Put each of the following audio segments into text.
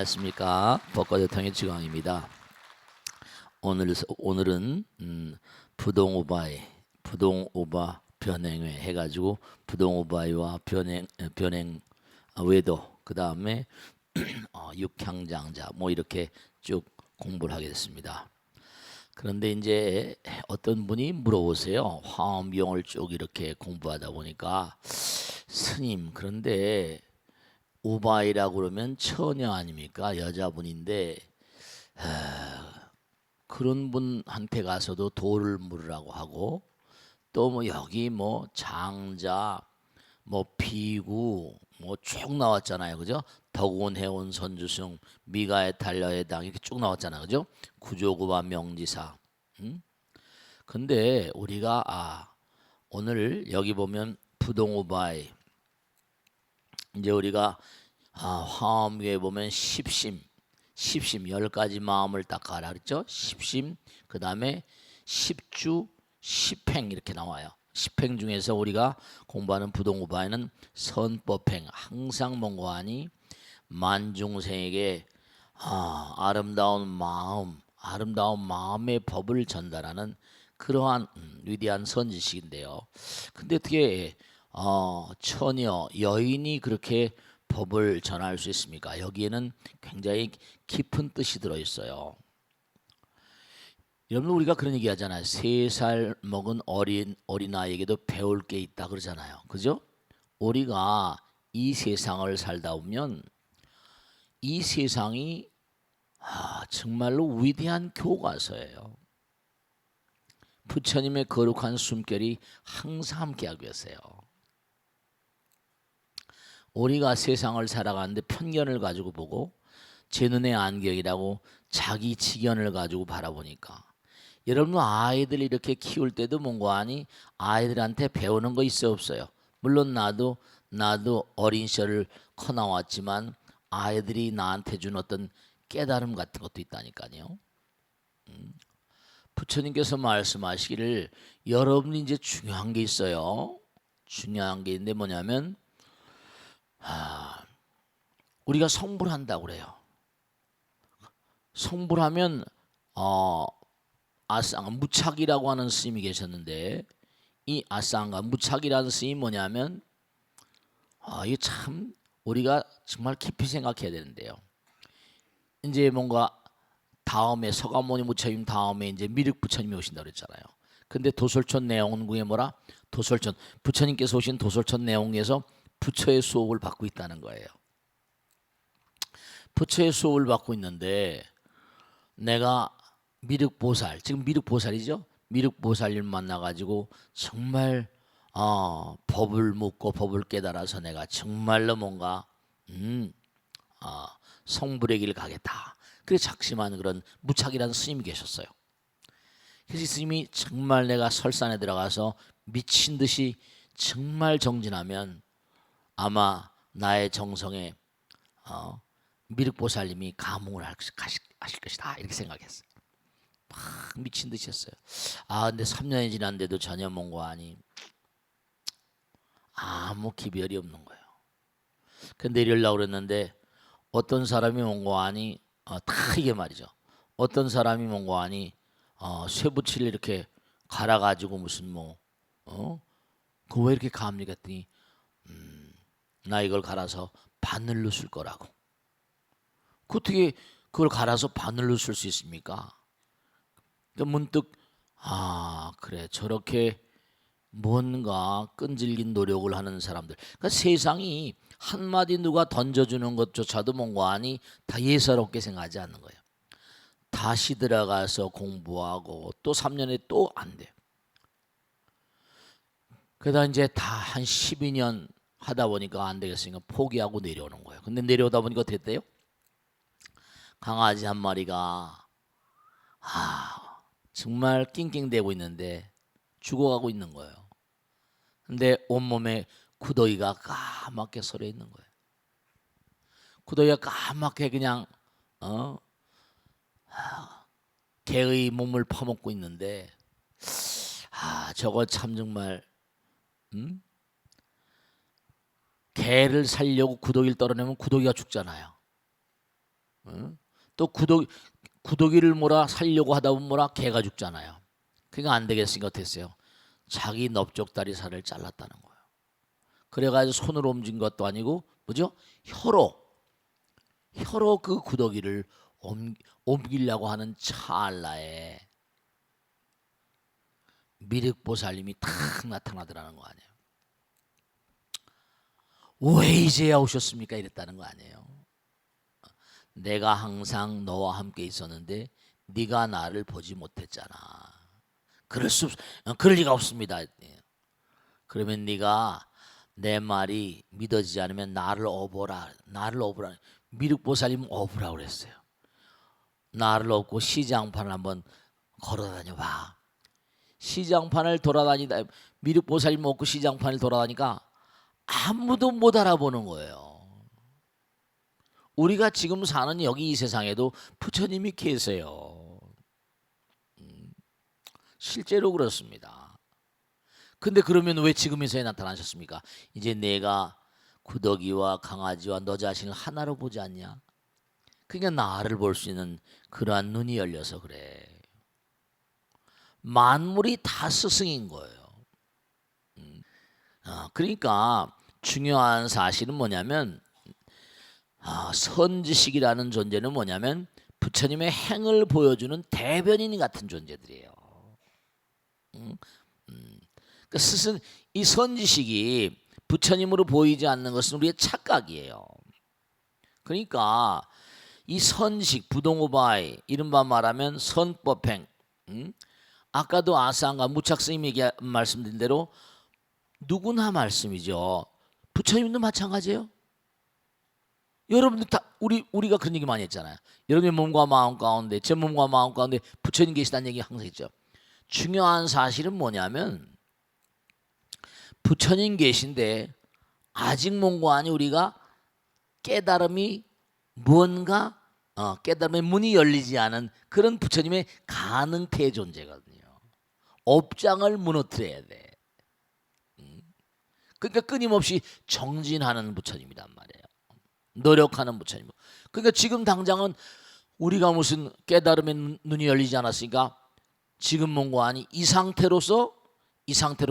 안녕하십니까. 법과대통의 지광입니다. 오늘은 부동오바 변행회 해가지고 부동오바이와 변행 외도 그 다음에 육향장자 뭐 이렇게 쭉 공부를 하게 됐습니다. 그런데 이제 어떤 분이 물어보세요. 화엄비용을 쭉 이렇게 공부하다 보니까 스님 그런데 오바이라고 그러면 처녀 아닙니까? 여자분인데 그런 분한테 가서도 도를 물으라고 하고 또 뭐 여기 뭐 장자 뭐 비구 뭐 쭉 나왔잖아요. 그죠? 덕운 해온 선주승 미가의 달려의 당 이렇게 쭉 나왔잖아요. 그죠? 구조구와 명지사. 근데 우리가 오늘 여기 보면 부동오바이 이제 우리가 화엄 위에 보면 십심 10가지 마음을 닦아라 그랬죠? 십심 그 다음에 십주 십행 이렇게 나와요. 십행 중에서 우리가 공부하는 부동오바에는 선법행 항상 뭔가하니 만중생에게 아름다운 마음의 법을 전달하는 그러한 위대한 선지식인데요. 근데 어떻게 처녀 여인이 그렇게 법을 전할 수 있습니까? 여기에는 굉장히 깊은 뜻이 들어 있어요. 여러분 우리가 그런 얘기 하잖아요. 3살 먹은 어린아이에게도 배울 게 있다 그러잖아요. 그죠? 우리가 이 세상을 살다 보면 이 세상이 정말로 위대한 교과서예요. 부처님의 거룩한 숨결이 항상 함께하고 계세요. 우리가 세상을 살아가는데 편견을 가지고 보고 제 눈의 안경이라고 자기 지견을 가지고 바라보니까 여러분 아이들 이렇게 키울 때도 뭔가 하니 아이들한테 배우는 거 있어 없어요? 물론 나도 어린 시절을 커 나왔지만 아이들이 나한테 준 어떤 깨달음 같은 것도 있다니까요. 부처님께서 말씀하시기를 여러분이 이제 중요한 게 있어요. 중요한 게 있는데 뭐냐면 우리가 성불을 한다고 그래요. 성불하면 아쌍 무착이라고 하는 스님이 계셨는데 이 아쌍가 무착이라는 스님이 뭐냐면 이게 참 우리가 정말 깊이 생각해야 되는데요. 이제 뭔가 다음에 서가모니 부처님 다음에 이제 미륵 부처님이 오신다고 그랬잖아요. 근데 도솔천 내원궁에 뭐라 도솔천 부처님께서 오신 도솔천 내원궁에서 부처의 수업을 받고 있다는 거예요. 부처의 수업을 받고 있는데 내가 미륵보살 지금 미륵보살이죠. 미륵보살님 만나가지고 정말 법을 묻고 법을 깨달아서 내가 정말로 뭔가 성불의 길을 가겠다. 그래서 작심한 그런 무착이라는 스님이 계셨어요. 그래서 이 스님이 정말 내가 설산에 들어가서 미친 듯이 정말 정진하면 아마 나의 정성에 미륵보살님이 감흥을 하실 것이다 이렇게 생각했어요. 막 미친 듯이 했어요. 근데 3년이 지났는데도 전혀 뭔가 아니 아무 기별이 없는 거예요. 그 내리려고 그랬는데 어떤 사람이 뭔가 아니 다 이게 말이죠. 어떤 사람이 뭔가 아니 쇠붙이를 이렇게 갈아가지고 무슨 그거 왜 이렇게 감리 했더니 나 이걸 갈아서 바늘로 쓸 거라고. 그 어떻게 그걸 갈아서 바늘로 쓸 수 있습니까? 그러니까 문득 그래 저렇게 뭔가 끈질긴 노력을 하는 사람들. 그러니까 세상이 한마디 누가 던져주는 것조차도 뭔가 아니 다 예사롭게 생각하지 않는 거예요. 다시 들어가서 공부하고 또 3년에 또 안 돼. 그러다 이제 다 한 12년 하다 보니까 안 되겠으니까 포기하고 내려오는 거예요. 근데 내려오다 보니까 어떻게 됐대요? 강아지 한 마리가 정말 낑낑대고 있는데 죽어가고 있는 거예요. 근데 온몸에 구더기가 까맣게 서려 있는 거예요. 구더기가 까맣게 그냥 개의 몸을 파먹고 있는데 저거 참 정말 개를 살려고 구더기를 떨어내면 구더기가 죽잖아요. 또 구더기를 뭐라 살려고 하다 보면 뭐라 개가 죽잖아요. 그러니까 안 되겠으니까 어땠어요? 자기 넓적다리 살을 잘랐다는 거예요. 그래가지고 손으로 옮긴 것도 아니고 뭐죠? 혀로 그 구더기를 옮기려고 하는 찰나에 미륵보살님이 탁 나타나더라는 거 아니에요. 왜 이제야 오셨습니까? 이랬다는 거 아니에요. 내가 항상 너와 함께 있었는데 네가 나를 보지 못했잖아. 그럴 리가 없습니다. 그러면 네가 내 말이 믿어지지 않으면 나를 업어라. 미륵보살님 업으라 그랬어요. 나를 업고 시장판을 한번 걸어다녀 봐. 시장판을 돌아다니다 미륵보살님 업고 시장판을 돌아다니까 아무도 못 알아보는 거예요. 우리가 지금 사는 여기 이 세상에도 부처님이 계세요. 실제로 그렇습니다. 근데 그러면 왜 지금 이 세상에 나타나셨습니까? 이제 내가 구더기와 강아지와 너 자신을 하나로 보지 않냐? 그러니까 나를 볼 수 있는 그러한 눈이 열려서 그래. 만물이 다 스승인 거예요. 그러니까 중요한 사실은 뭐냐면 선지식이라는 존재는 뭐냐면 부처님의 행을 보여주는 대변인 같은 존재들이에요. 그러니까 스승 이 선지식이 부처님으로 보이지 않는 것은 우리의 착각이에요. 그러니까 이 선지식 부동오바이 이른바 말하면 선법행 아까도 아상과 무착 스님이 말씀드린 대로 누구나 말씀이죠. 부처님도 마찬가지예요. 여러분들 다 우리가 그런 얘기 많이 했잖아요. 여러분의 몸과 마음 가운데 제 몸과 마음 가운데 부처님 계시다는 얘기 항상 했죠. 중요한 사실은 뭐냐면 부처님 계신데 아직 뭔가 아니 우리가 깨달음이 뭔가 깨달음의 문이 열리지 않은 그런 부처님의 가능태 존재거든요. 업장을 무너뜨려야 돼. 그러니까 끊임없이 정진하는 부처님이란 말이에요. 노력하는 부처님. 그러니까 지금 당장은 우리가 무슨 깨달음의 눈이 열리지 않았으니까 지금 뭔가 아니 이 상태로서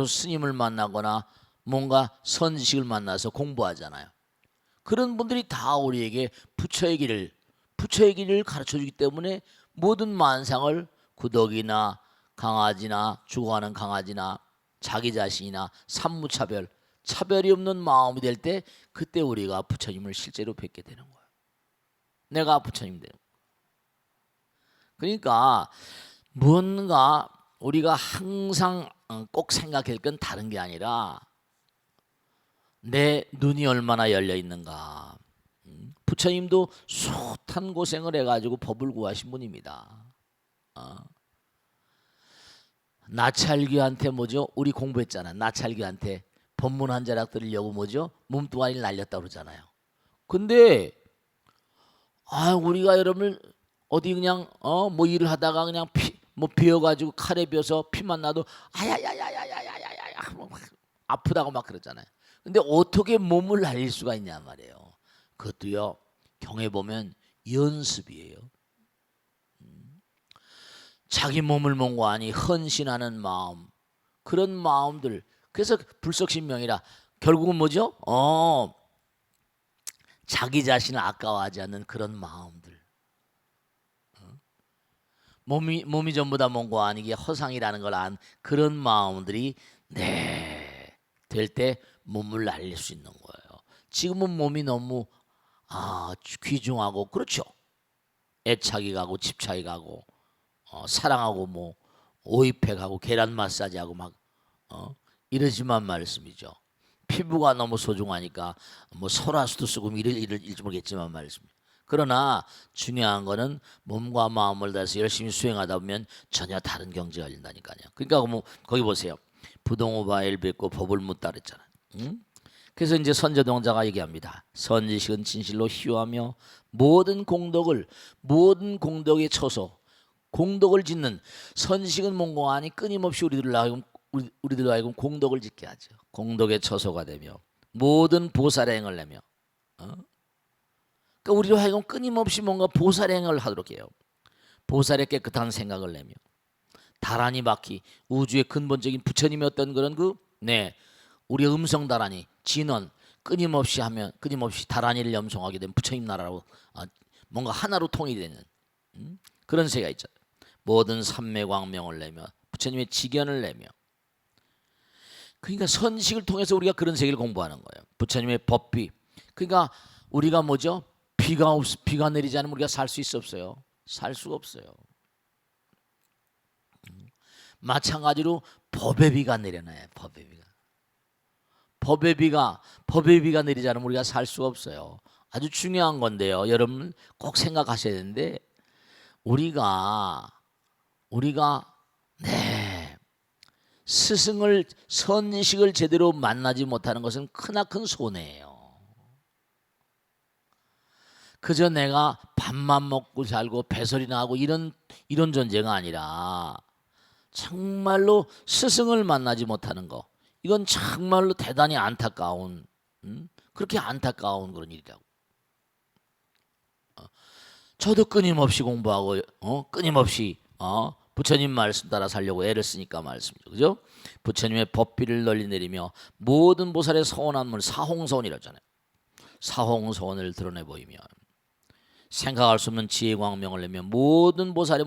스님을 만나거나 뭔가 선지식을 만나서 공부하잖아요. 그런 분들이 다 우리에게 부처의 길을 가르쳐 주기 때문에 모든 만상을 구더기나 강아지나 죽어가는 강아지나 자기 자신이나 삼무차별 차별이 없는 마음이 될 때 그때 우리가 부처님을 실제로 뵙게 되는 거예요. 내가 부처님 되는 거예요. 그러니까 뭔가 우리가 항상 꼭 생각할 건 다른 게 아니라 내 눈이 얼마나 열려 있는가. 부처님도 숱한 고생을 해가지고 법을 구하신 분입니다. 나찰귀한테 뭐죠? 우리 공부했잖아. 나찰귀한테 법문 한 자락 들으려고 뭐죠? 몸뚱아리를 날렸다 그러잖아요. 근데 우리가 여러분 어디 그냥 뭐 일을 하다가 그냥 비어가지고 칼에 비어서 피만 나도 아야야야야야야야야 아프다고 막 그러잖아요. 근데 어떻게 몸을 날릴 수가 있냐 말이에요. 그것도요 경에 보면 연습이에요. 자기 몸을 몸과 아니 헌신하는 마음 그런 마음들 그래서 불석신명이라 결국은 뭐죠? 자기 자신을 아까워하지 않는 그런 마음들. 몸이 전부 다 몸과 아니기에 허상이라는 걸 안 그런 마음들이 될 때 몸을 날릴 수 있는 거예요. 지금은 몸이 너무 귀중하고 그렇죠. 애착이 가고 집착이 가고 사랑하고 뭐 오이팩하고 계란 마사지하고 막 이러지만 말씀이죠. 피부가 너무 소중하니까 뭐 설화수도 쓰고 이럴지 모르겠지만 말씀입니다. 그러나 중요한 거는 몸과 마음을 다해서 열심히 수행하다 보면 전혀 다른 경지가 열린다니까요. 그러니까 뭐 거기 보세요. 부동오바일 뵙고 법을 묻다 그랬잖아요. 그래서 이제 선제동자가 얘기합니다. 선지식은 진실로 희유하며 모든 공덕에 쳐서 공덕을 짓는 선지식은 뭔가 아니 끊임없이 우리들로 하여금 공덕을 짓게 하죠. 공덕의 처소가 되며 모든 보살의 행을 내며 그러니까 우리로 하여금 끊임없이 뭔가 보살행을 하도록 해요. 보살의 깨끗한 생각을 내며 다란이 바퀴, 우주의 근본적인 부처님의 어떤 그런 우리의 음성 다란이 진원 끊임없이 하면 끊임없이 다란이를 염송하게 되면 부처님 나라로 뭔가 하나로 통일되는 그런 세계가 있잖아요. 모든 삼매광명을 내며 부처님의 직연을 내며, 그러니까 선식을 통해서 우리가 그런 세계를 공부하는 거예요. 부처님의 법비. 그러니까 우리가 뭐죠? 비가 내리지 않으면 우리가 살 수 있어 없어요? 살 수가 없어요. 마찬가지로 법의 비가 내려놔요. 법의 비가 내리지 않으면 우리가 살 수가 없어요. 아주 중요한 건데요. 여러분 꼭 생각하셔야 되는데, 우리가 스승을 선식을 제대로 만나지 못하는 것은 크나큰 손해예요. 그저 내가 밥만 먹고 살고 배설이나 하고 이런 존재가 아니라 정말로 스승을 만나지 못하는 거, 이건 정말로 대단히 안타까운 그렇게 안타까운 그런 일이라고. 저도 끊임없이 공부하고 끊임없이 부처님 말씀 따라 살려고 애를 쓰니까 말씀이죠. 그죠? 부처님의 법비를 널리 내리며 모든 보살의 서원한 문, 사홍서원이라고 하잖아요. 사홍서원을 드러내 보이며 생각할 수 없는 지혜 광명을 내며 모든 보살의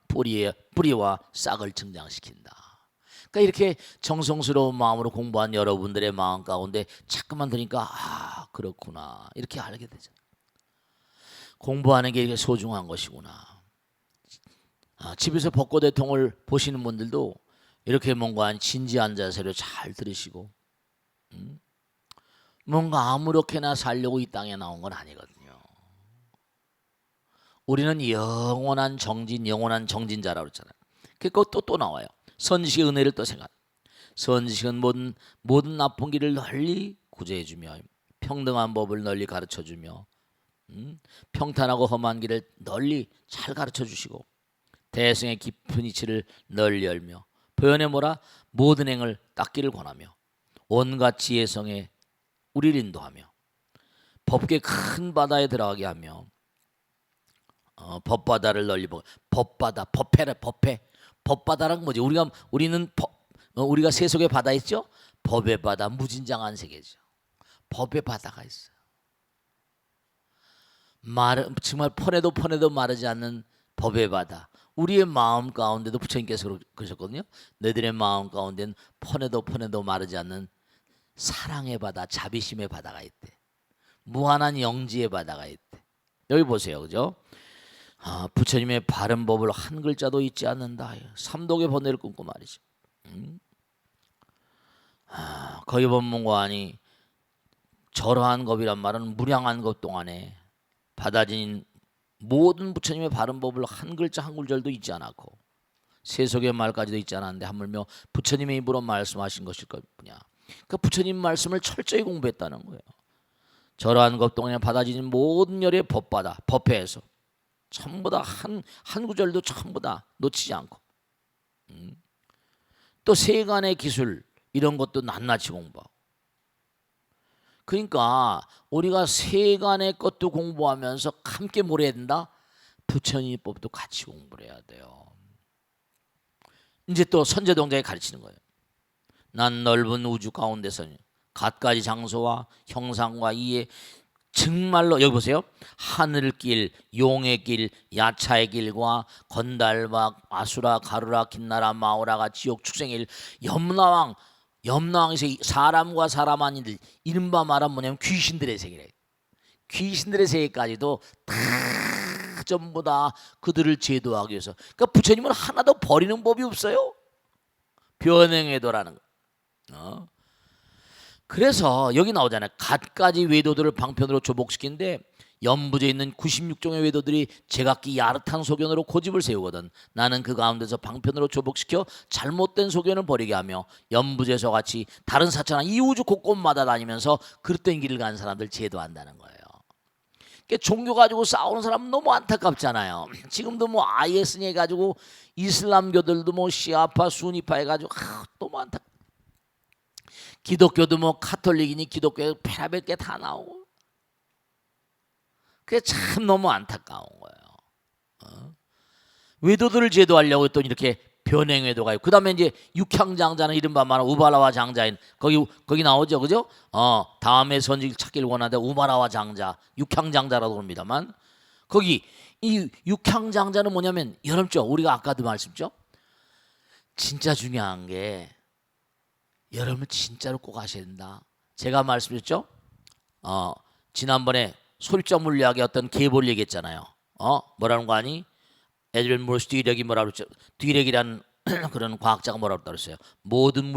뿌리와 싹을 증장시킨다. 그러니까 이렇게 정성스러운 마음으로 공부한 여러분들의 마음 가운데 자꾸만 들으니까 그렇구나 이렇게 알게 되죠. 공부하는 게 이렇게 소중한 것이구나. 집에서 벚꽃대통을 보시는 분들도 이렇게 뭔가 진지한 자세로 잘 들으시고 뭔가 아무렇게나 살려고 이 땅에 나온 건 아니거든요. 우리는 영원한 정진자라고 그랬잖아요. 그러니까 또 나와요. 선지식의 은혜를 또 생각. 선지식은 모든 나쁜 길을 널리 구제해주며 평등한 법을 널리 가르쳐주며 평탄하고 험한 길을 널리 잘 가르쳐주시고 대승의 깊은 이치를 널리 열며 표현에 모든 행을 닦기를 권하며 온갖 지혜성에 우리를 인도하며 법계 큰 바다에 들어가게 하며 법바다를 널리 보고 법바다란 뭐지? 우리가 세속의 바다 있죠? 법의 바다, 무진장한 세계죠. 법의 바다가 있어요. 정말 퍼내도 마르지 않는 법의 바다. 우리의 마음 가운데도 부처님께서 그러셨거든요. 너희들의 마음 가운데는 퍼내도 마르지 않는 사랑의 바다, 자비심의 바다가 있대. 무한한 영지의 바다가 있대. 여기 보세요, 그죠? 부처님의 바른 법을 한 글자도 잊지 않는다. 삼독의 번뇌를 끊고 말이죠. 거기 법문관이 절하한 법이란 말은 무량한 것 동안에 받아진 모든 부처님의 바른 법을 한 글자 한 구절도 잊지 않았고 세속의 말까지도 잊지 않았는데 하물며 부처님의 입으로 말씀하신 것일 것뿐이야. 그러니까 부처님 말씀을 철저히 공부했다는 거예요. 절하한 것 동안에 받아진 모든 열의 법회에서 전부 다 한 구절도 전부 다 놓치지 않고 또 세간의 기술 이런 것도 낱낱이 공부하고, 그러니까 우리가 세간의 것도 공부하면서 함께 뭘 해야 된다? 부처님 법도 같이 공부를 해야 돼요. 이제 또 선제동자에 가르치는 거예요. 난 넓은 우주 가운데서 갖가지 장소와 형상과 이에 정말로 여기 보세요. 하늘길, 용의 길, 야차의 길과 건달박, 아수라, 가루라, 긴나라, 마오라가 지옥 축생일, 염라왕에서 사람과 사람 아닌들 이른바 말하면 뭐냐면 귀신들의 세계래. 귀신들의 세계까지도 다 전부 다 그들을 제도하기 위해서. 그러니까 부처님은 하나도 버리는 법이 없어요. 변행외도라는 거. 그래서 여기 나오잖아요. 갖가지 외도들을 방편으로 조복시키는데 연부제 있는 96종의 외도들이 제각기 야릇한 소견으로 고집을 세우거든. 나는 그 가운데서 방편으로 조복시켜 잘못된 소견을 버리게 하며 연부제서 같이 다른 사천한 이 우주 곳곳마다 다니면서 그릇된 길을 가는 사람들 제도한다는 거예요. 그러니까 종교 가지고 싸우는 사람은 너무 안타깝잖아요. 지금도 IS 해가지고 이슬람교들도 시아파, 수니파 해가지고 너무 안타깝. 기독교도 카톨릭이니 기독교에 별의별 게 다 나오고, 그게 참 너무 안타까운 거예요. 외도들을 제도하려고 또 이렇게 변행외도가 있고, 그다음에 이제 육향장자는 이른바 말하는 우바라와 장자인 거기 나오죠, 그죠? 다음에 선지를 찾길 원하는데 우바라와 장자, 육향장자라고 합니다만, 거기 이 육향장자는 뭐냐면 여러분죠, 우리가 아까도 말씀했죠. 진짜 중요한 게 여러분 진짜로 꼭 아셔야 된다. 제가 말씀드렸죠. 지난번에 솔자 물리학의 어떤 계보를 얘기했잖아요. 뭐라는 거 아니? 에드윈 몰스 뒤력이 뭐라 그랬죠? 뒤력이라는 그런 과학자가 뭐라고 그랬어요? 모든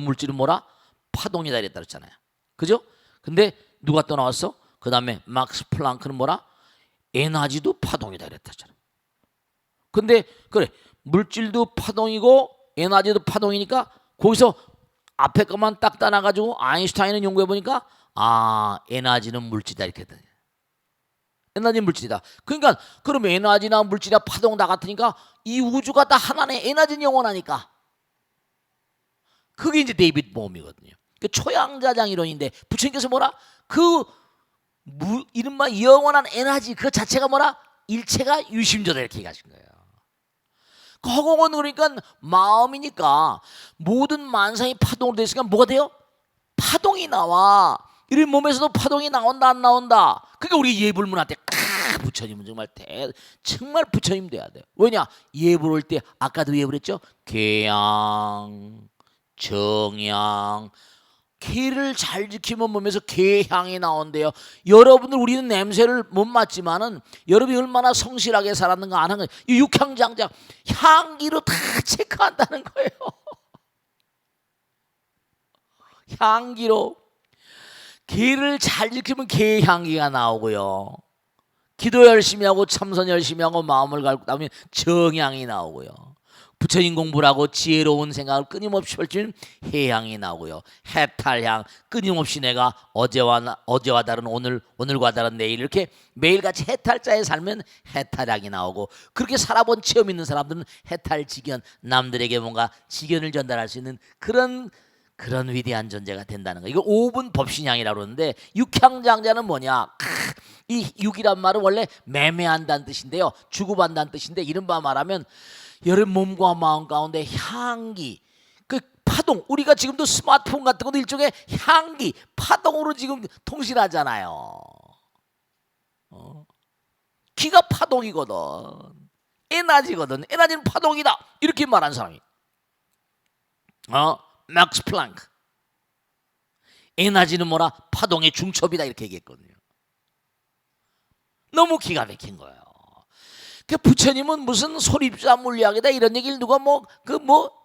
물질은 뭐라? 파동이다 이랬다 그랬잖아요. 그죠? 근데 누가 또 나왔어? 그 다음에 막스 플랑크는 뭐라? 에너지도 파동이다 이랬다잖아요. 근데 그래, 물질도 파동이고 에너지도 파동이니까 거기서 앞에 것만 딱 따놔가지고 아인슈타인은 연구해 보니까 에너지는 물질이다 이렇게 했더니 에너지 물질이다. 그러니까 그러면 에너지나 물질이나 파동 다 같으니까 이 우주가 다 하나네. 에너지는 영원하니까. 그게 이제 데이비드 봄이거든요. 그 초양자장 이론인데 부처님께서 뭐라? 이른바 영원한 에너지 그 자체가 뭐라? 일체가 유심조다 이렇게 얘기하신 거예요. 허공은 그러니까 마음이니까 모든 만상이 파동으로 되어 있으니까 뭐가 돼요? 파동이 나와. 우리 몸에서도 파동이 나온다 안 나온다. 그러니까 우리 예불문화 때 부처님은 정말 부처님 돼야 돼요. 왜냐? 예불 올 때 아까도 예불했죠. 계양, 정양, 계를 잘 지키면 몸에서 계향이 나온대요. 여러분들 우리는 냄새를 못 맡지만은 여러분이 얼마나 성실하게 살았는가 아는 거예요. 이 육향장자 향기로 다 체크한다는 거예요. 향기로 계를 잘 지키면 계 향기가 나오고요. 기도 열심히 하고 참선 열심히 하고 마음을 갈고 나면 정향이 나오고요. 부처님 공부를 하고 지혜로운 생각을 끊임없이 펼치는 해향이 나오고요. 해탈향, 끊임없이 내가 어제와 다른 오늘, 오늘과 다른 내일 이렇게 매일같이 해탈자에 살면 해탈향이 나오고, 그렇게 살아본 체험 있는 사람들은 해탈지견, 남들에게 뭔가 지견을 전달할 수 있는 그런 위대한 존재가 된다는 거예요. 이거 5분 법신향이라고 그러는데, 육향장자는 뭐냐? 이 육이란 말은 원래 매매한다는 뜻인데요. 주고받는다는 뜻인데, 이른바 말하면 여러분 몸과 마음 가운데 향기, 그 파동, 우리가 지금도 스마트폰 같은 것도 일종의 향기, 파동으로 지금 통신하잖아요. 기가 파동이거든. 에너지거든. 에너지는 파동이다. 이렇게 말한 사람이 막스 플랑크. 에너지는 뭐라? 파동의 중첩이다 이렇게 얘기했거든요. 너무 기가 막힌 거예요. 그 부처님은 무슨 소립자 물리학이다 이런 얘기를 누가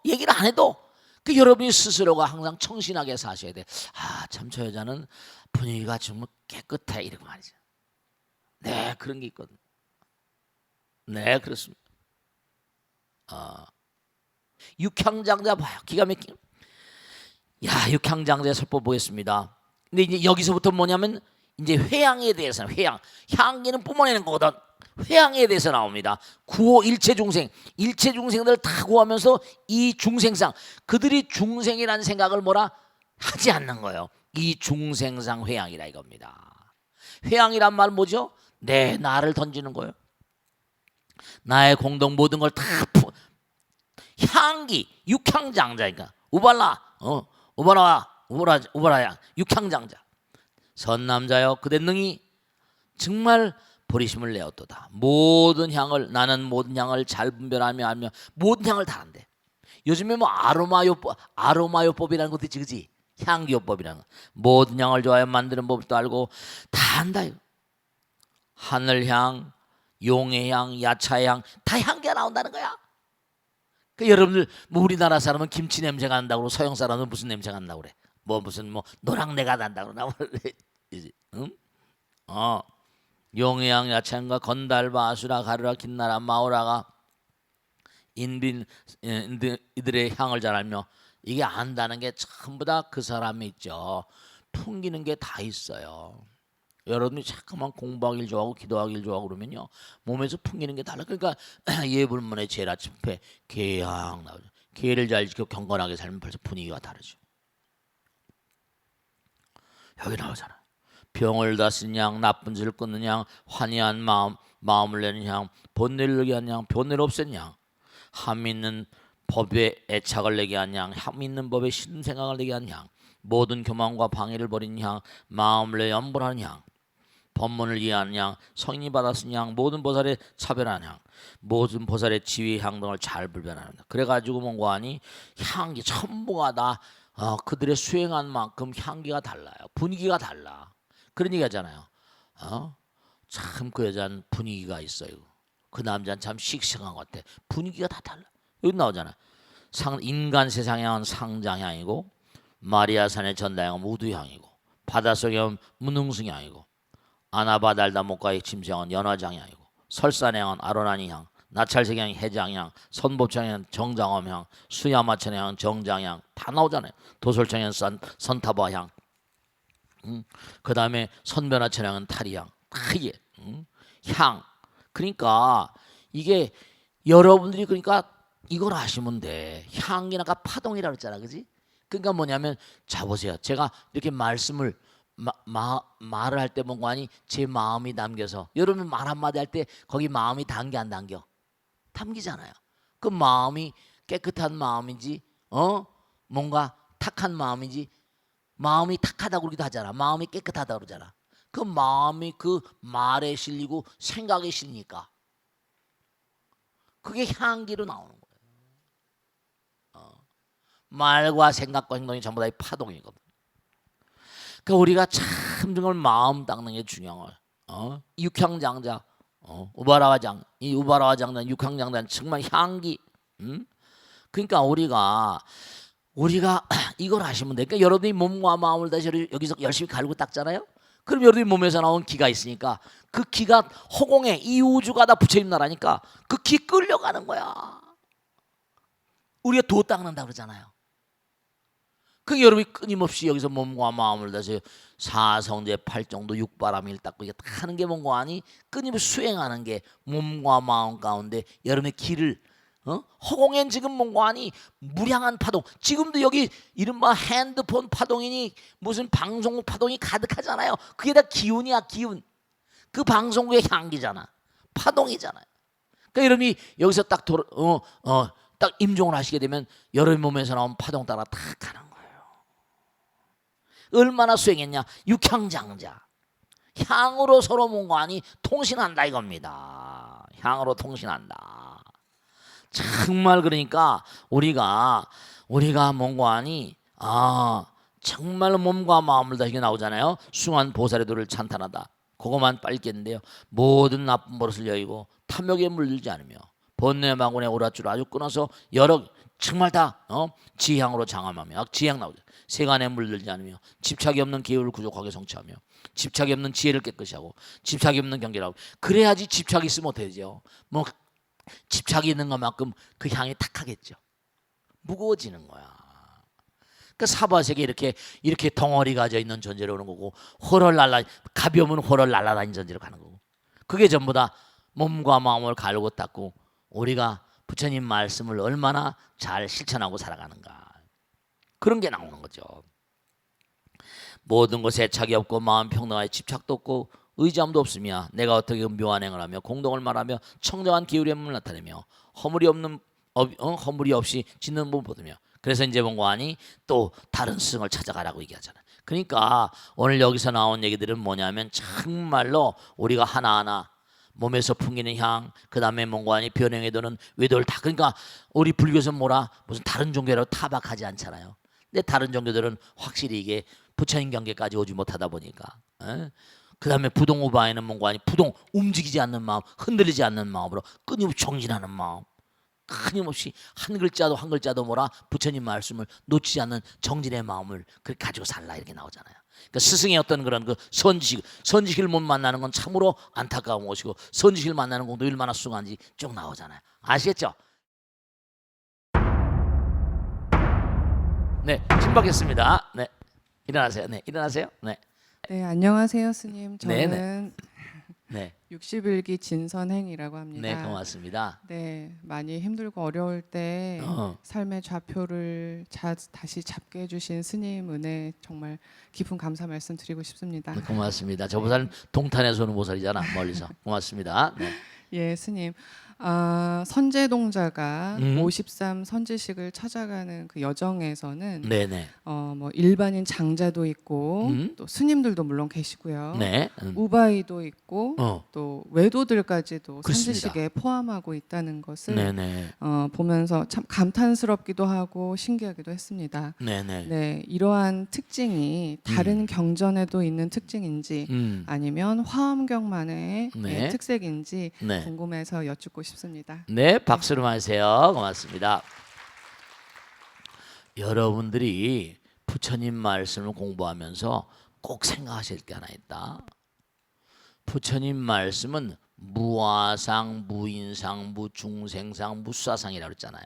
얘기를 안 해도 그 여러분이 스스로가 항상 청신하게 사셔야 돼. 참 저 여자는 분위기가 좀 깨끗해 이렇게 말이죠. 네, 그런 게 있거든. 네, 그렇습니다. 육향장자 봐요. 기가 막힌. 육향장자의 설법 보겠습니다. 근데 이제 여기서부터 뭐냐면 이제 회양에 대해서는 향기는 뿜어내는 거거든. 회양에 대해서 나옵니다. 구호 일체중생, 일체중생들을 다 구하면서 이 중생상, 그들이 중생이라는 생각을 뭐라 하지 않는 거예요. 이 중생상 회양이라 이겁니다. 회양이란 말은 뭐죠? 나를 던지는 거예요. 나의 공동 모든 걸 다 향기, 육향장자니까 우바라야 육향장자. 선남자여 그대 능히 정말 버리심을 내었도다. 나는 모든 향을 잘 분별하며 알며 모든 향을 다 한대. 요즘에 아로마요법이라는 것도 있지, 그지? 향기요법이라는 거. 모든 향을 좋아하여 만드는 법도 알고 다 한다. 하늘향, 용해향, 야차향 다 향기가 나온다는 거야. 그 여러분들 우리나라 사람은 김치 냄새가 난다고 그러고 서양 사람은 무슨 냄새가 난다고 그래? 무슨 노랑내가 난다고 그러나? 응? 용해향, 야차향과 건달바, 아수라, 가르라, 긴나라, 마오라가 인빈 이들의 향을 잘 알며 이게 안다는 게 전부 다 그 사람이 있죠. 풍기는 게 다 있어요. 여러분이 자꾸만 공부하기를 좋아하고 기도하기를 좋아하고 그러면요 몸에서 풍기는 게 달라. 그러니까 예불문의 제일 아침에 계향 나오죠. 계를 잘 지켜 경건하게 살면 벌써 분위기가 다르죠. 여기 나오잖아. 병을 다스리는 양, 나쁜 짓을 끊는 양, 환희한 마음을 내는 양, 번뇌를 내게 하는 양, 변뇌를 없애는 양, 함 있는 법에 애착을 내게 하는 양, 함 있는 법에 싫은 생각을 내게 하는 양, 모든 교만과 방해를 버리는 양, 마음을 내 염불하는 양, 법문을 이해하는 양, 성인이 받았은 양, 모든 보살의 차별하는 양, 모든 보살의 지위 향 등을 잘 불변하는 양. 그래가지고 뭔가 하니 향기 전부가 다 그들의 수행한 만큼 향기가 달라요. 분위기가 달라. 그런 얘기 하잖아요. 참 그 여자는 분위기가 있어요. 그 남자는 참 씩씩한 것 같아. 분위기가 다 달라. 여기 나오잖아. 인간 세상의 향은 상장향이고, 마리아산의 전다향은 우두향이고, 바닷속의 향은 문흥승향이고, 아나바달다 목가의 침생은 연화장향이고, 설산향은 아로나니향, 나찰색향이 해장향, 선법장향은 정장엄향, 수야마천향은 정장향. 다 나오잖아요. 도솔청향은 선타바향, 그 다음에 선변화천향은 타리향. 다 이게 향. 그러니까 이게 여러분들이 그러니까 이걸 아시면 돼. 향기는 아까 파동이라고 했잖아, 그지? 그러니까 뭐냐면 자 보세요. 제가 이렇게 말씀을 말을 할 때 뭔가 아니 제 마음이 담겨서 여러분 말 한마디 할 때 거기 마음이 담겨 안 담겨? 담기잖아요. 그 마음이 깨끗한 마음인지 뭔가 탁한 마음인지, 마음이 탁하다고 그러기도 하잖아. 마음이 깨끗하다고 그러잖아. 그 마음이 그 말에 실리고 생각에 실리니까 그게 향기로 나오는 거예요. 말과 생각과 행동이 전부 다 파동이거든. 그러니까 우리가 참 정말 마음 닦는 게 중요한 거예요. 육향장자, 우바라와장, 이 우바라와장단, 육향장단 정말 향기. 그러니까 우리가 이걸 아시면 돼. 그러니까 여러분이 몸과 마음을 다시 여기서 열심히 갈고 닦잖아요. 그럼 여러분이 몸에서 나온 기가 있으니까 그 기가 허공에 이 우주가 다 부처님 나라니까 그 기 끌려가는 거야. 우리가 도 닦는다 그러잖아요. 그 여러분이 끊임없이 여기서 몸과 마음을 다시 사성제 팔정도 육바람일 닦고 이게 다 하는 게 뭔가 아니 끊임없이 수행하는 게 몸과 마음 가운데 여러분의 길을 허공엔 지금 뭔가 아니 무량한 파동, 지금도 여기 이른바 핸드폰 파동이니 무슨 방송국 파동이 가득하잖아요. 그게 다 기운이야, 기운. 그 방송국의 향기잖아, 파동이잖아요. 그러니까 여러분이 여기서 딱 딱 임종을 하시게 되면 여러분 몸에서 나온 파동 따라 딱 가는 거예요. 얼마나 수행했냐? 육향장자, 향으로 서로 뭔가 아니 통신한다 이겁니다. 향으로 통신한다. 정말 그러니까 우리가 뭔가 아니 정말 몸과 마음을 다시게 나오잖아요. 숭한 보살의 도를 찬탄하다. 그것만 빨겠는데요. 모든 나쁜 버릇을 여의고 탐욕에 물들지 않으며 번뇌 마군의 오랏줄을 아주 끊어서 여러 정말 다 지향으로 장함하며, 지향 나오죠. 세간에 물들지 않으며 집착이 없는 기회를 구족하게 성취하며 집착이 없는 지혜를 깨끗이 하고 집착이 없는 경계라고. 그래야지 집착이 있으면 어떡하죠? 뭐 집착이 있는 것만큼 그 향이 탁하겠죠. 무거워지는 거야. 그 사바세계 이렇게 덩어리 가져 있는 존재로 오는 거고, 가벼우면 호를 날아다니는 존재로 가는 거고, 그게 전부 다 몸과 마음을 갈고 닦고 우리가 부처님 말씀을 얼마나 잘 실천하고 살아가는가, 그런 게 나오는 거죠. 모든 것에 애착이 없고 마음 평등하에 집착도 없고 의지함도 없으며 내가 어떻게 묘한 행을 하며 공동을 말하며 청정한 기울의 몸을 나타내며 허물이 없이 짓는 몸을 보으며. 그래서 이제 뭔가 하니 또 다른 스승을 찾아가라고 얘기하잖아. 그러니까 오늘 여기서 나온 얘기들은 뭐냐면 정말로 우리가 하나하나 몸에서 풍기는 향, 그 다음에 뭔가 하니 변형에 도는 외도를 다, 그러니까 우리 불교에서 무슨 다른 종교라고 타박하지 않잖아요. 근데 다른 종교들은 확실히 이게 부처님 경계까지 오지 못하다 보니까 그 다음에 부동우바에는 뭔가 아니 움직이지 않는 마음, 흔들리지 않는 마음으로 끊임없이 정진하는 마음, 끊임없이 한 글자도 뭐라 부처님 말씀을 놓치지 않는 정진의 마음을 그렇게 가지고 살라, 이렇게 나오잖아요. 그러니까 스승의 어떤 그런 그 선지식을 못 만나는 건 참으로 안타까운 것이고 선지식을 만나는 것도 얼마나 숭한지 쭉 나오잖아요. 아시겠죠? 네, 신박했습니다. 네, 일어나세요. 네, 일어나세요. 네. 네, 안녕하세요, 스님. 저는 네. 60일기 진선행이라고 합니다. 네, 고맙습니다. 네, 많이 힘들고 어려울 때 어. 삶의 좌표를 다시 잡게 해주신 스님 은혜 정말 깊은 감사 말씀드리고 싶습니다. 네, 고맙습니다. 저 보살은 동탄에서 오는 보살이잖아. 멀리서. 고맙습니다. 네. 예, 스님. 선제동자가 음. 53 선지식을 찾아가는 그 여정에서는 네네. 뭐 일반인 장자도 있고 또 스님들도 물론 계시고요. 네. 우바이도 있고 어. 또 외도들까지도 그렇습니다. 선지식에 포함하고 있다는 것을 네네. 보면서 참 감탄스럽기도 하고 신기하기도 했습니다. 네네. 네, 이러한 특징이 다른 경전에도 있는 특징인지 아니면 화엄경만의 네. 특색인지 네. 궁금해서 여쭙고 싶습니다. 네, 박수로 마세요. 고맙습니다. 여러분들이 부처님 말씀을 공부하면서 꼭 생각하실 게 하나 있다. 부처님 말씀은 무아상, 무인상, 무중생상, 무수아상이라고 했잖아요.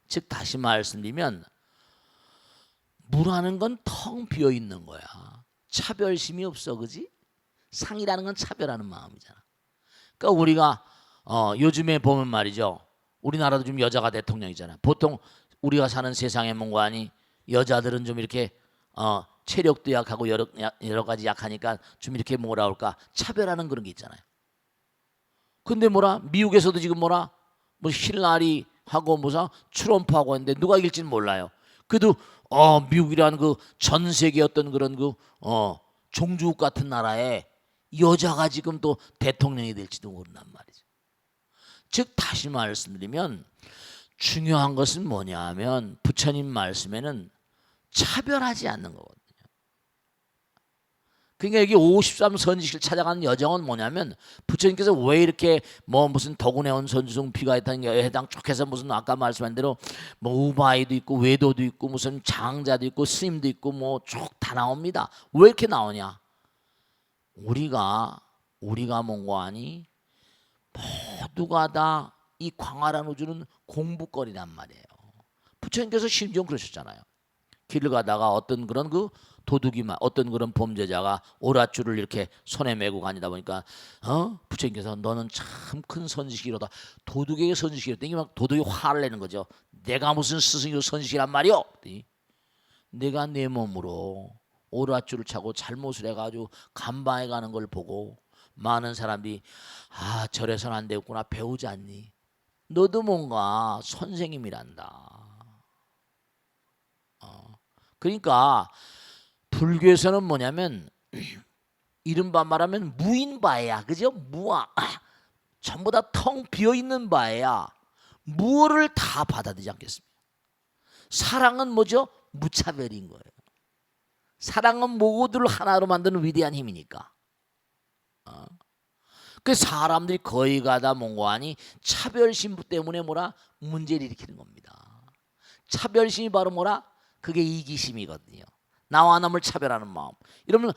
즉 다시 말씀드리면 무라는 건 텅 비어 있는 거야. 차별심이 없어, 그지? 상이라는 건 차별하는 마음이잖아. 그러니까 우리가 요즘에 보면 말이죠. 우리나라도 좀 여자가 대통령이잖아. 보통 우리가 사는 세상의 뭔가니 여자들은 좀 이렇게 체력도 약하고 여러 가지 약하니까 좀 이렇게 뭐라 할까 차별하는 그런 게 있잖아요. 근데 뭐라 미국에서도 지금 뭐라 뭐 힐라리 하고 무슨 트럼프하고 했는데 누가 이길지는 몰라요. 그래도 미국이라는 그 전 세계 어떤 그런 그 종주국 같은 나라에 여자가 지금 또 대통령이 될지도 모른단 말이죠. 즉 다시 말씀드리면 중요한 것은 뭐냐 하면 부처님 말씀에는 차별하지 않는 거거든요. 그러니까 여기 53 선지식을 찾아가는 여정은 뭐냐면 부처님께서 왜 이렇게 뭐 무슨 덕운해온 선주승 피가 있다는 해당 쭉 해서 무슨 아까 말씀한 대로 뭐 우바이도 있고 외도도 있고 무슨 장자도 있고 스님도 있고 뭐 쭉 다 나옵니다. 왜 이렇게 나오냐? 우리가 뭔고 하니 모두가 다 이 광활한 우주는 공부거리란 말이에요. 부처님께서 심지어 그러셨잖아요. 길을 가다가 어떤 그런 그 도둑이만 어떤 그런 범죄자가 오랏줄을 이렇게 손에 메고 다니다 보니까 부처님께서 너는 참 큰 선지식이로다. 도둑에게 선지식이로 땡기면 도둑이 화를 내는 거죠. 내가 무슨 스승이고 선지식이란 말이오. 내가 내 몸으로 오랏줄을 차고 잘못을 해가지고 감방에 가는 걸 보고 많은 사람들이 저래서는 안 되겠구나 배우지 않니? 너도 뭔가 선생님이란다. 그러니까 불교에서는 뭐냐면 이른바 말하면 무인바야, 그죠? 무아 전부 다 텅 비어 있는 바야. 무엇을 다 받아들이지 않겠습니까? 사랑은 뭐죠? 무차별인 거예요. 사랑은 모두를 하나로 만드는 위대한 힘이니까. 그 사람들이 거의 가다 뭔고하니 차별심 때문에 뭐라 문제를 일으키는 겁니다. 차별심이 바로 뭐라 그게 이기심이거든요. 나와 남을 차별하는 마음. 이러면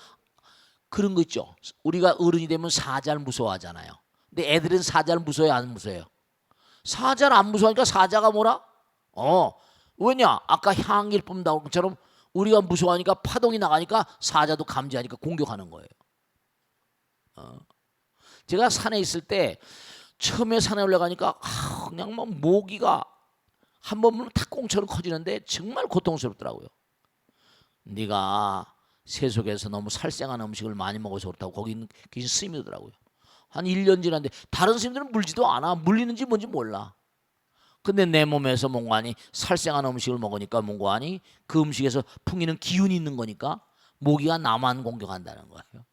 그런 거 있죠. 우리가 어른이 되면 사자를 무서워하잖아요. 근데 애들은 사자를 무서워해요, 안 무서워해요? 사자를 안 무서워하니까 사자가 뭐라? 왜냐? 아까 향기를 뿜다는 것처럼 우리가 무서워하니까 파동이 나가니까 사자도 감지하니까 공격하는 거예요. 제가 산에 있을 때 처음에 산에 올라가니까 그냥 뭐 모기가 한 번 보면 탁공처럼 커지는데 정말 고통스럽더라고요. 네가 세속에서 너무 살생한 음식을 많이 먹어서 그렇다고 거기 계신 스님이더라고요. 한 1년 지났는데 다른 스님들은 물지도 않아. 물리는지 뭔지 몰라. 근데 내 몸에서 뭔가니 살생한 음식을 먹으니까 뭔가니 그 음식에서 풍기는 기운이 있는 거니까 모기가 나만 공격한다는 거예요.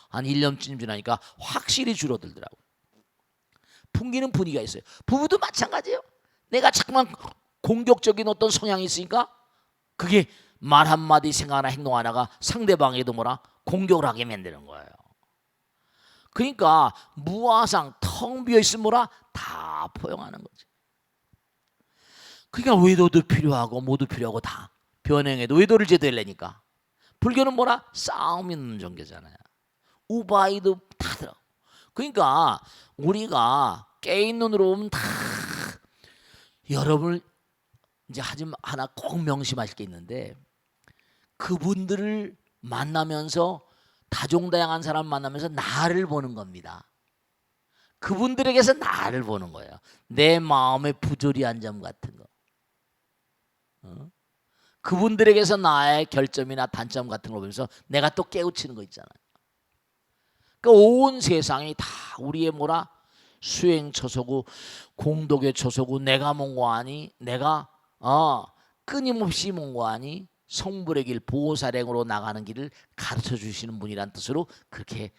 한 1년쯤 지나니까 확실히 줄어들더라고요. 풍기는 분위기가 있어요. 부부도 마찬가지예요. 내가 자꾸만 공격적인 어떤 성향이 있으니까 그게 말 한마디 생각 하나 행동 하나가 상대방에도 뭐라 공격을 하게 만드는 거예요. 그러니까 무아상 텅 비어있으면 뭐라 다 포용하는 거지. 그러니까 외도도 필요하고 모두 필요하고 다 변행해도 외도를 제대로 내니까 불교는 뭐라 싸움 있는 종교잖아요. 우바이도 다 들어. 그러니까 우리가 깨인 눈으로 보면 다 여러분을 이제 하나 꼭 명심하실 게 있는데 그분들을 만나면서 다종다양한 사람 만나면서 나를 보는 겁니다. 그분들에게서 나를 보는 거예요. 내 마음의 부조리한 점 같은 거. 그분들에게서 나의 결점이나 단점 같은 걸 보면서 내가 또 깨우치는 거 있잖아요. 그러니까 온 세상이 다 우리의 뭐라 수행처소고 공덕의 처소고 내가 뭔고 하니 내가 끊임없이 뭔고 하니 성불의 길 보호사령으로 나가는 길을 가르쳐 주시는 분이란 뜻으로 그렇게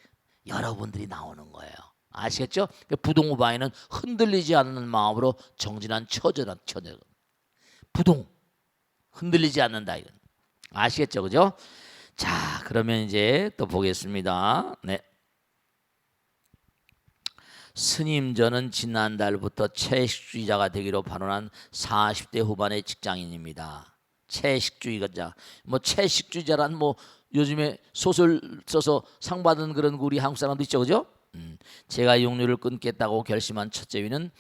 여러분들이 나오는 거예요. 아시겠죠? 부동우바에는 흔들리지 않는 마음으로 정진한 처절한 처절. 부동 흔들리지 않는다 이건. 아시겠죠? 그죠? 자, 그러면 이제 또 보겠습니다. 네. 스님 저는 지난달부터 채식주의자가 되기로 발언한 40대 후반의 직장인입니다. 채식주의자. 뭐 채식주의자란 뭐 요즘에 소설 써서 상 받은 그런 우리 한국 사람도 있죠. 그죠? 제가 육류를 끊겠다고 결심한 첫째 위는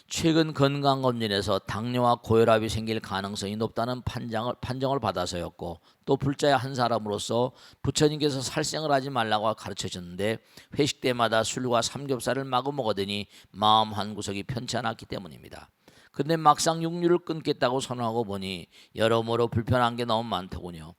최근 건강검진에서 당뇨와 고혈압이 생길 가능성이 높다는 판정을 받아서였고, 또 불자의 한 사람으로서 부처님께서 살생을 하지 말라고 가르쳐 주셨는데 회식 때마다 술과 삼겹살을 마구 먹으더니 마음 한구석이 편치 않았기 때문입니다. 근데 막상 육류를 끊겠다고 선언하고 보니 여러모로 불편한 게 너무 많더군요.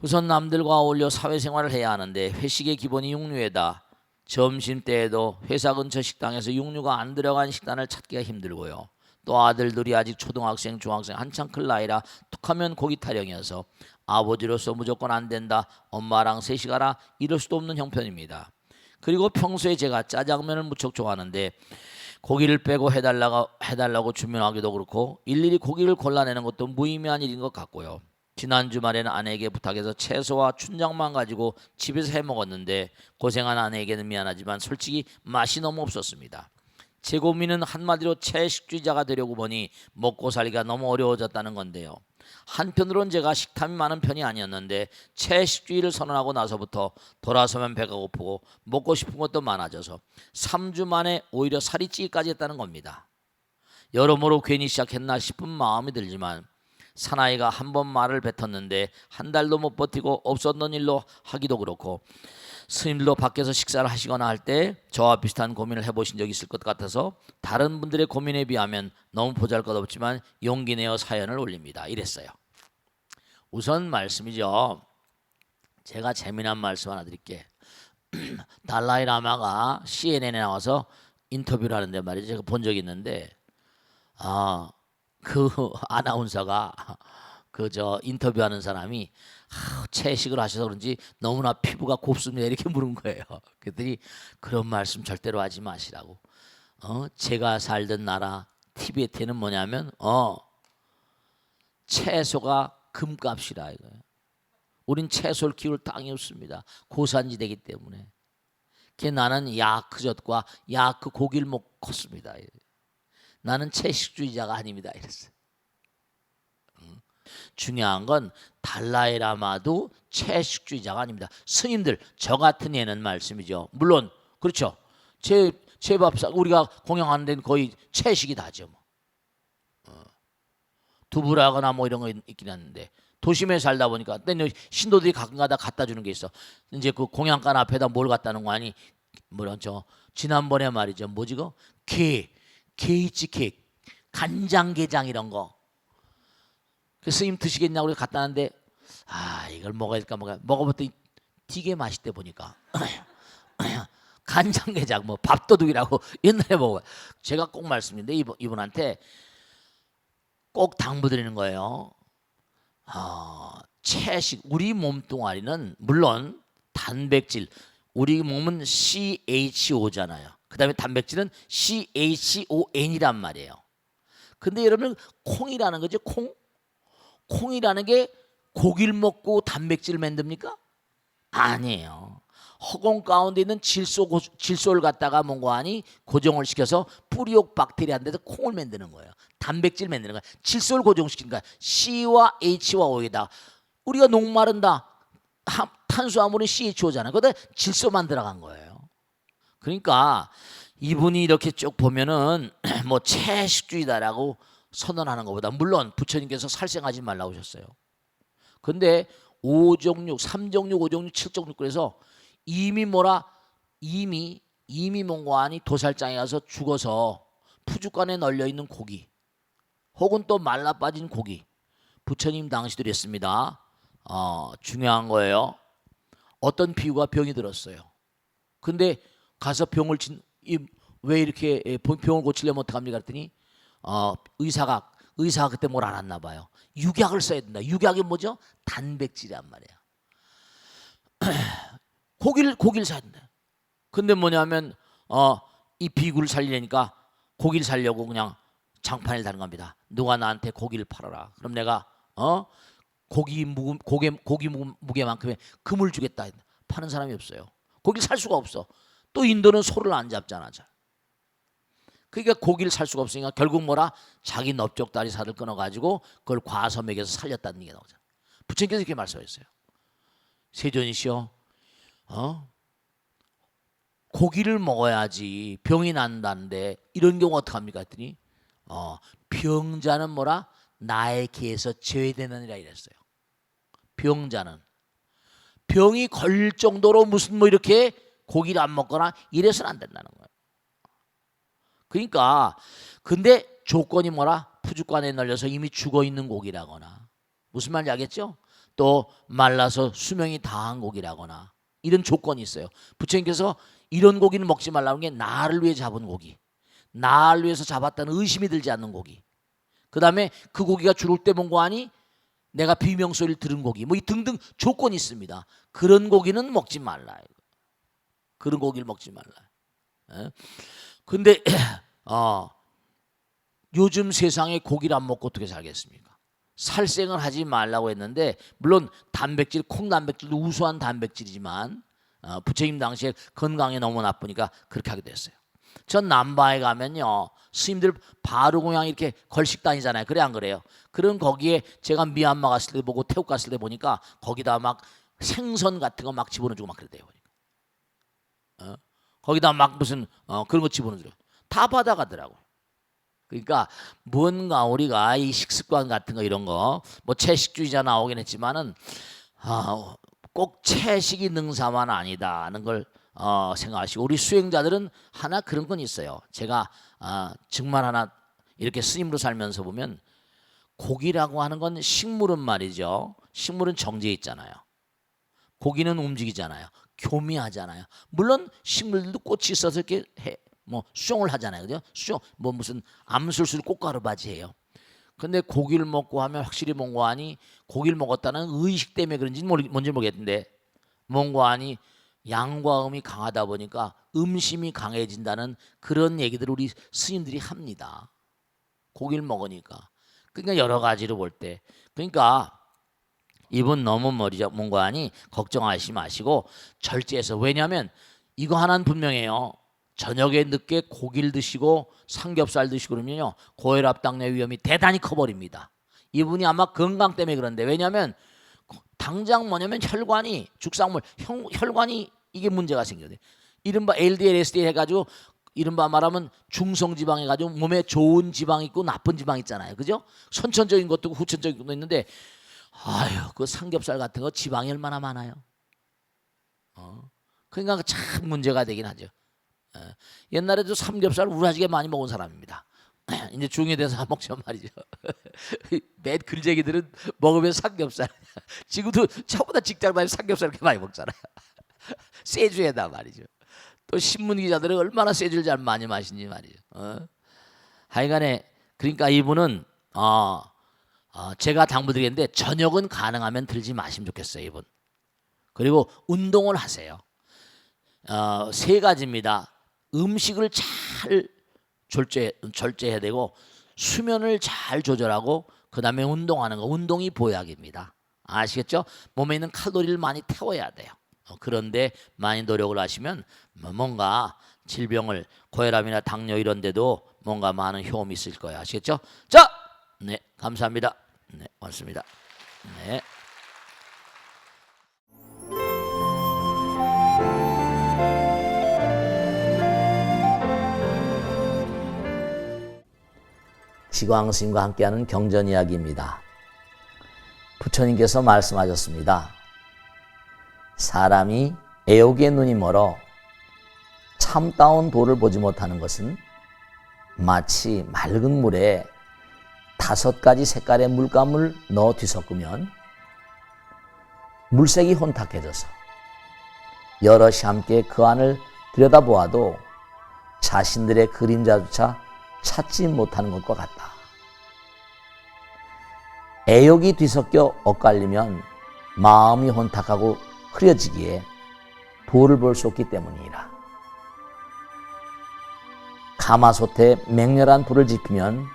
우선 남들과 어울려 사회생활을 해야 하는데 회식의 기본이 육류에다 점심때에도 회사 근처 식당에서 육류가 안 들어간 식단을 찾기가 힘들고요. 또 아들들이 아직 초등학생, 중학생 한창 클 나이라 툭하면 고기 타령이어서 아버지로서 무조건 안 된다, 엄마랑 셋이 가라 이럴 수도 없는 형편입니다. 그리고 평소에 제가 짜장면을 무척 좋아하는데 고기를 빼고 해달라고 주문하기도 그렇고 일일이 고기를 골라내는 것도 무의미한 일인 것 같고요. 지난 주말에는 아내에게 부탁해서 채소와 춘장만 가지고 집에서 해 먹었는데 고생한 아내에게는 미안하지만 솔직히 맛이 너무 없었습니다. 제 고민은 한마디로 채식주의자가 되려고 보니 먹고 살기가 너무 어려워졌다는 건데요. 한편으론 제가 식탐이 많은 편이 아니었는데 채식주의를 선언하고 나서부터 돌아서면 배가 고프고 먹고 싶은 것도 많아져서 3주 만에 오히려 살이 찌기까지 했다는 겁니다. 여러모로 괜히 시작했나 싶은 마음이 들지만 사나이가 한 번 말을 뱉었는데 한 달도 못 버티고 없었던 일로 하기도 그렇고, 스님들도 밖에서 식사를 하시거나 할 때 저와 비슷한 고민을 해보신 적이 있을 것 같아서 다른 분들의 고민에 비하면 너무 보잘것없지만 용기 내어 사연을 올립니다. 이랬어요. 우선 말씀이죠. 제가 재미난 말씀 하나 드릴게. 달라이 라마가 CNN에 나와서 인터뷰를 하는데 말이죠. 제가 본 적이 있는데 그 아나운서가 그 인터뷰하는 사람이 채식을 하셔서 그런지 너무나 피부가 곱습니다 이렇게 물은 거예요. 그랬더니 그런 말씀 절대로 하지 마시라고. 제가 살던 나라 티베트는 뭐냐면 채소가 금값이라 이거예요. 우린 채소를 키울 땅이 없습니다. 고산지대이기 때문에. 나는 야크젓과 야크 고기를 먹고 컸습니다. 나는 채식주의자가 아닙니다. 이랬어요. 중요한 건 달라이 라마도 채식주의자가 아닙니다. 스님들 저 같은 예는 말씀이죠. 물론 그렇죠. 제 밥상 우리가 공양하는 데는 거의 채식이 다죠. 두부라거나 뭐 이런 거 있긴 한데 도심에 살다 보니까 신도들이 가끔가다 갖다 주는 게 있어. 이제 그 공양간 앞에다 뭘 갖다 놓은 거 아니? 뭐라 지난번에 말이죠. 뭐지 그 게이츠케이크, 간장게장 이런 거. 그 스님 드시겠냐고 갖다 놨는데 이걸 먹어야 될까 먹어봤더니 되게 맛있대 보니까. 간장게장 뭐 밥도둑이라고 옛날에 먹어요. 제가 꼭 말씀드리는데 이분한테 꼭 당부드리는 거예요. 채식 우리 몸뚱아리는 물론 단백질 우리 몸은 CHO잖아요. 그 다음에 단백질은 CHON이란 말이에요. 근데 여러분 콩이라는 거죠. 콩이라는 게 고기를 먹고 단백질을 만듭니까? 아니에요. 허공 가운데 있는 질소를 갖다가 뭔가 하니 고정을 시켜서 뿌리옥 박테리아인데서 콩을 만드는 거예요. 단백질 만드는 거예요. 질소를 고정시키는 거예요. C와 H와 O에다 우리가 녹마른다. 탄수화물은 CHO잖아요. 거기다 질소만 들어간 거예요. 그러니까 이분이 이렇게 쭉 보면은 뭐 채식주의다라고 선언하는 것보다 물론 부처님께서 살생하지 말라고 하셨어요. 근데 5종육, 3종육, 5종육, 7종육 그래서 이미 몽고한이 도살장에 가서 죽어서 푸주간에 널려 있는 고기 혹은 또 말라 빠진 고기 부처님 당시도 그랬습니다. 중요한 거예요. 어떤 비유가 병이 들었어요. 근데 가서 왜 이렇게 병을 고치려면 어떡합니까? 그랬더니 의사가 그때 뭘 알았나 봐요. 육약을 써야 된다. 육약이 뭐죠? 단백질이란 말이에요. 고기를 사야 된다. 근데 뭐냐면 이 비구를 살리려니까 고기를 살려고 그냥 장판을 다는 겁니다. 누가 나한테 고기를 팔아라. 그럼 내가 고기 무게만큼의 금을 주겠다. 파는 사람이 없어요. 고기를 살 수가 없어. 또 인도는 소를 안 잡잖아. 그러니까 고기를 살 수가 없으니까 결국 뭐라? 자기 넓적다리 살을 끊어가지고 그걸 과서 먹여서 살렸다는 얘기가 나오잖아. 부처님께서 이렇게 말씀하셨어요. 세존이시여, 고기를 먹어야지 병이 난다는데 이런 경우 어떡합니까? 했더니 병자는 뭐라? 나의 기에서 제외되느니라 이랬어요. 병자는 병이 걸릴 정도로 무슨 뭐 이렇게 고기를 안 먹거나 이래서는 안 된다는 거예요. 그러니까 근데 조건이 뭐라? 푸주간에 널려서 이미 죽어 있는 고기라거나 무슨 말인지 알겠죠? 또 말라서 수명이 다한 고기라거나 이런 조건이 있어요. 부처님께서 이런 고기는 먹지 말라는 게 나를 위해 잡은 고기, 나를 위해서 잡았다는 의심이 들지 않는 고기, 그 다음에 그 고기가 죽을 때 몽고하니 내가 비명소리를 들은 고기 뭐 이 등등 조건이 있습니다. 그런 고기는 먹지 말라. 그런 고기를 먹지 말라. 근데 요즘 세상에 고기를 안 먹고 어떻게 살겠습니까? 살생을 하지 말라고 했는데 물론 단백질, 콩 단백질도 우수한 단백질이지만 부처님 당시에 건강에 너무 나쁘니까 그렇게 하게 됐어요. 전 남바에 가면요 스님들 바루공양 이렇게 걸식 다니잖아요. 그래 안 그래요? 그런 거기에 제가 미얀마 갔을 때 보고 태국 갔을 때 보니까 거기다 막 생선 같은 거 막 집어넣어주고 막 그랬대요. 거기다 막 무슨 그런 거 집어넣어줘요. 다 받아가더라고요. 그러니까 뭔가 우리가 이 식습관 같은 거 이런 거 뭐 채식주의자 나오긴 했지만은 꼭 채식이 능사만 아니다는 걸 생각하시고 우리 수행자들은 하나 그런 건 있어요. 제가 정말 하나 이렇게 스님으로 살면서 보면 고기라고 하는 건 식물은 말이죠. 식물은 정지해 있잖아요. 고기는 움직이잖아요. 교미하잖아요. 물론 식물들도 꽃이 있어서 이렇게 뭐 수종을 하잖아요. 그죠? 수종 뭐 무슨 암술술 꽃가루바지예요. 근데 고기를 먹고 하면 확실히 몽고하니 고기를 먹었다는 의식 때문에 그런지 뭔지 모르겠는데 몽고하니 양과 음이 강하다 보니까 음심이 강해진다는 그런 얘기들을 우리 스님들이 합니다. 고기를 먹으니까. 그러니까 여러 가지로 볼 때 그러니까 이분 너무 몽고하니 걱정하시지 마시고 절제해서 왜냐하면 이거 하나는 분명해요. 저녁에 늦게 고기를 드시고 삼겹살 드시고 그러면요 고혈압 당뇨 위험이 대단히 커버립니다. 이분이 아마 건강 때문에 그런데 왜냐하면 당장 뭐냐면 혈관이 죽상물 혈관이 이게 문제가 생겨요. 이른바 LDL, SDL 해가지고 이른바 말하면 중성지방 해가지고 몸에 좋은 지방 있고 나쁜 지방 있잖아요. 그죠? 선천적인 것도 있고 후천적인 것도 있는데 아유 그 삼겹살 같은 거 지방이 얼마나 많아요. 그러니까 참 문제가 되긴 하죠. 옛날에도 삼겹살 우라지게 많이 먹은 사람입니다. 이제 중이 돼서 먹지만 말이죠. 맨 글쟁이들은 먹으면 삼겹살. 지금도 저보다 직장 다니면 삼겹살 이렇게 많이 먹잖아요. 쇠주에다 말이죠. 또 신문 기자들은 얼마나 쇠주를 잘 많이 마시니 말이죠. 하여간에 그러니까 이분은 제가 당부드리겠는데 저녁은 가능하면 들지 마시면 좋겠어요. 이분. 그리고 운동을 하세요. 세 가지입니다. 음식을 잘 절제해야 되고 수면을 잘 조절하고 그 다음에 운동하는 거. 운동이 보약입니다. 아시겠죠? 몸에 있는 칼로리를 많이 태워야 돼요. 그런데 많이 노력을 하시면 뭔가 질병을 고혈압이나 당뇨 이런 데도 뭔가 많은 효험이 있을 거예요. 아시겠죠? 자, 네, 감사합니다. 네, 고맙습니다. 네. 지광 스님과 함께하는 경전 이야기입니다. 부처님께서 말씀하셨습니다. 사람이 애욕의 눈이 멀어 참다운 도를 보지 못하는 것은 마치 맑은 물에 5가지 색깔의 물감을 넣어 뒤섞으면 물색이 혼탁해져서 여럿이 함께 그 안을 들여다보아도 자신들의 그림자조차 찾지 못하는 것과 같다. 애욕이 뒤섞여 엇갈리면 마음이 혼탁하고 흐려지기에 도를 볼 수 없기 때문이라. 가마솥에 맹렬한 불을 지피면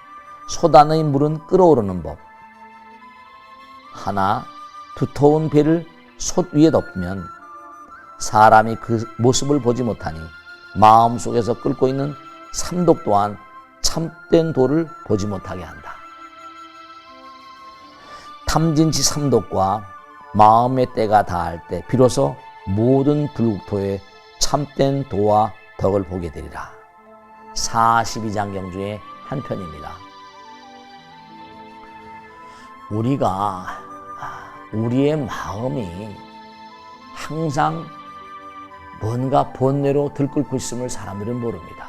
솥안의 물은 끓어오르는 법. 하나 두터운 배를 솥 위에 덮으면 사람이 그 모습을 보지 못하니 마음속에서 끓고 있는 삼독 또한 참된 도를 보지 못하게 한다. 탐진치 삼독과 마음의 때가 닿을 때 비로소 모든 불국토의 참된 도와 덕을 보게 되리라. 42장경 중에 한 편입니다. 우리의 마음이 항상 뭔가 본뇌로 들끓고 있음을 사람들은 모릅니다.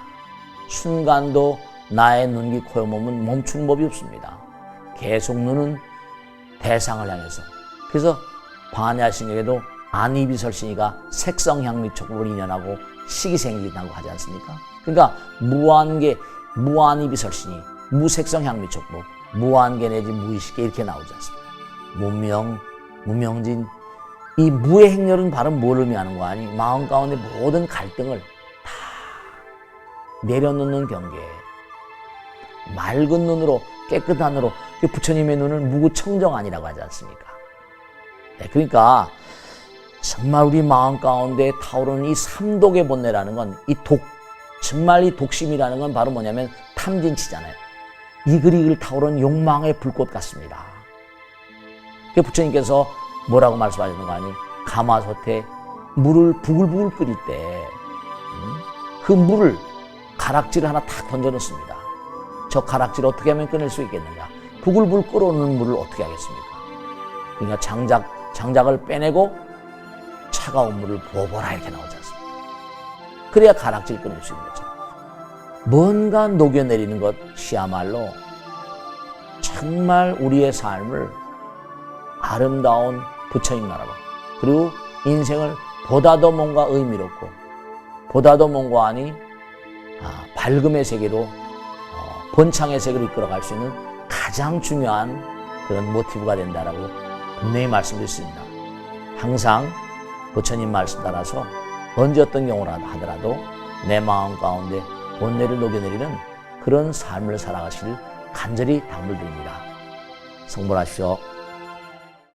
순간도 나의 눈, 귀, 코, 몸은 멈추는 법이 없습니다. 계속 눈은 대상을 향해서. 그래서 반야신경에도 안이비설신이가 색성향미촉법을 인연하고 식이생리라고 하지 않습니까? 그러니까 무한계, 무안이비설신이 무색성향미촉법, 무한계 내지 무의식계 이렇게 나오지 않습니까? 무명, 무명진, 이 무의 행렬은 바로 뭘 의미하는 거 아니? 마음 가운데 모든 갈등을 다 내려놓는 경계. 맑은 눈으로, 깨끗한 눈으로, 부처님의 눈은 무구청정안이라고 하지 않습니까? 네, 그러니까 정말 우리 마음 가운데 타오르는 이 삼독의 본뇌라는 건 이 정말 이 독심이라는 건 바로 뭐냐면 탐진치잖아요. 이글이글 타오르는 욕망의 불꽃 같습니다. 부처님께서 뭐라고 말씀하시는 거 아니? 가마솥에 물을 부글부글 끓일 때 그 물을 가락지를 하나 탁 던져 넣습니다. 저 가락지를 어떻게 하면 꺼낼 수 있겠느냐? 부글부글 끓어오는 물을 어떻게 하겠습니까? 그러니까 장작을 빼내고 차가운 물을 부어보라 이렇게 나오지 않습니까? 그래야 가락지를 꺼낼 수 있는 거죠. 뭔가 녹여내리는 것이야말로 정말 우리의 삶을 아름다운 부처님 나라로, 그리고 인생을 보다 더 뭔가 의미롭고 보다 더 뭔가 아니 밝음의 세계로 번창의 세계로 이끌어갈 수 있는 가장 중요한 그런 모티브가 된다라고 분명히 말씀드렸습니다. 항상 부처님 말씀 따라서 언제 어떤 경우라 하더라도 내 마음 가운데 본뇌를 녹여내리는 그런 삶을 살아가시길 간절히 당부드립니다. 성불하십시오.